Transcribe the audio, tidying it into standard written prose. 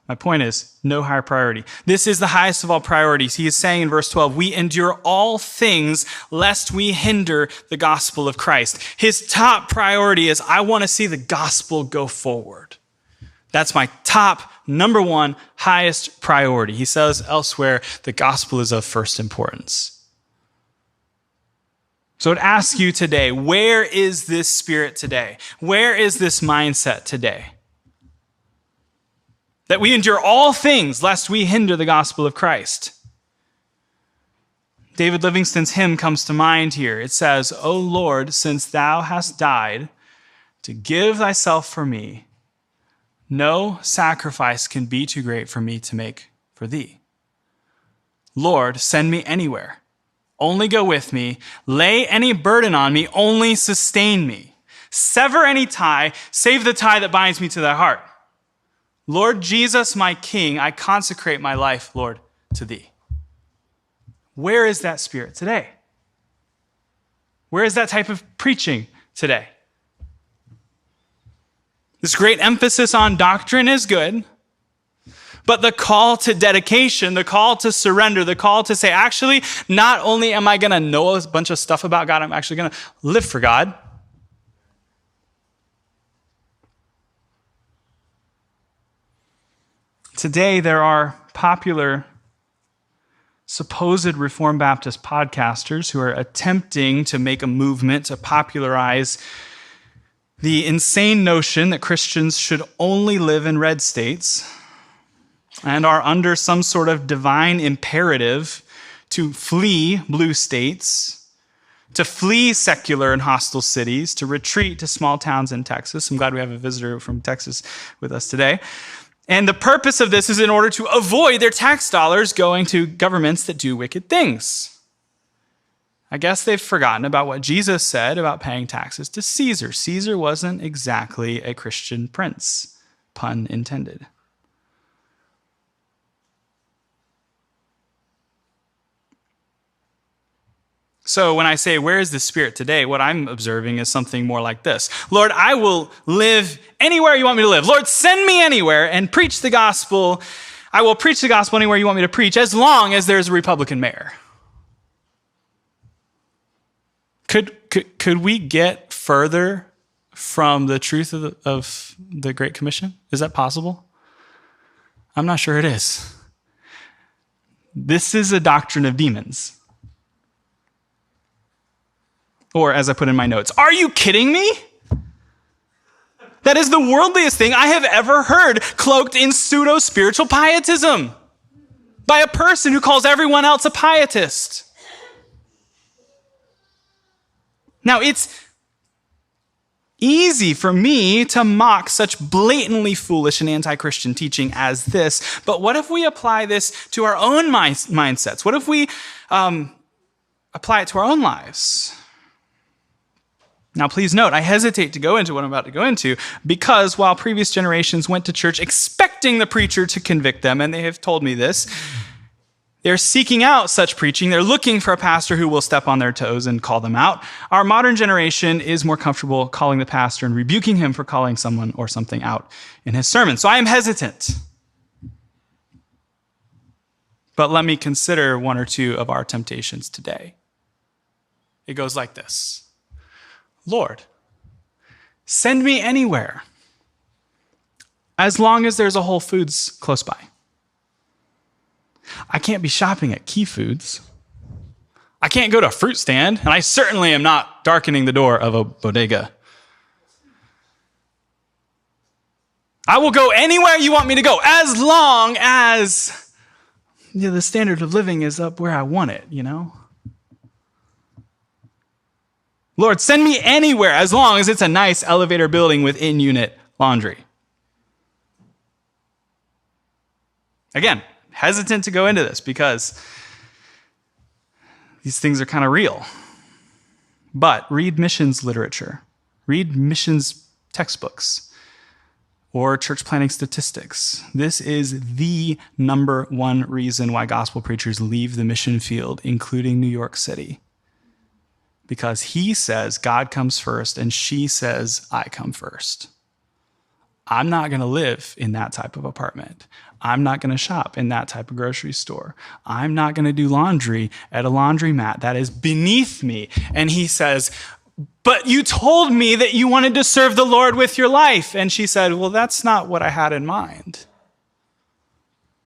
My point is, no higher priority. This is the highest of all priorities. He is saying in verse 12, we endure all things lest we hinder the gospel of Christ. His top priority is, I want to see the gospel go forward. That's my top, number one, highest priority. He says elsewhere, the gospel is of first importance. So I'd ask you today, where is this spirit today? Where is this mindset today? That we endure all things lest we hinder the gospel of Christ. David Livingston's hymn comes to mind here. It says, O Lord, since thou hast died to give thyself for me, no sacrifice can be too great for me to make for thee. Lord, send me anywhere. Only go with me. Lay any burden on me. Only sustain me. Sever any tie, save the tie that binds me to thy heart. Lord Jesus, my King, I consecrate my life, Lord, to thee. Where is that spirit today? Where is that type of preaching today? This great emphasis on doctrine is good, but the call to dedication, the call to surrender, the call to say, actually, not only am I going to know a bunch of stuff about God, I'm actually going to live for God. Today, there are popular supposed Reformed Baptist podcasters who are attempting to make a movement to popularize the insane notion that Christians should only live in red states and are under some sort of divine imperative to flee blue states, to flee secular and hostile cities, to retreat to small towns in Texas. I'm glad we have a visitor from Texas with us today. And the purpose of this is in order to avoid their tax dollars going to governments that do wicked things. I guess they've forgotten about what Jesus said about paying taxes to Caesar. Caesar wasn't exactly a Christian prince, pun intended. So when I say, where is the Spirit today? What I'm observing is something more like this. Lord, I will live anywhere you want me to live. Lord, send me anywhere and preach the gospel. I will preach the gospel anywhere you want me to preach, as long as there's a Republican mayor. Could we get further from the truth of the Great Commission? Is that possible? I'm not sure it is. This is a doctrine of demons. Or, as I put in my notes, are you kidding me? That is the worldliest thing I have ever heard, cloaked in pseudo-spiritual pietism by a person who calls everyone else a pietist. Now, it's easy for me to mock such blatantly foolish and anti-Christian teaching as this, but what if we apply this to our own mindsets? What if we apply it to our own lives? Now, please note, I hesitate to go into what I'm about to go into because while previous generations went to church expecting the preacher to convict them, and they have told me this, they're seeking out such preaching. They're looking for a pastor who will step on their toes and call them out. Our modern generation is more comfortable calling the pastor and rebuking him for calling someone or something out in his sermon. So I am hesitant. But let me consider one or two of our temptations today. It goes like this. Lord, send me anywhere, as long as there's a Whole Foods close by. I can't be shopping at Key Foods. I can't go to a fruit stand, and I certainly am not darkening the door of a bodega. I will go anywhere you want me to go, as long as the standard of living is up where I want it, Lord, send me anywhere as long as it's a nice elevator building with in-unit laundry. Again, hesitant to go into this because these things are kind of real. But read missions literature, read missions textbooks, or church planning statistics. This is the number one reason why gospel preachers leave the mission field, including New York City. Because he says God comes first, and she says I come first. I'm not going to live in that type of apartment. I'm not going to shop in that type of grocery store. I'm not going to do laundry at a laundromat. That is beneath me. And he says, but you told me that you wanted to serve the Lord with your life. And she said, well, that's not what I had in mind.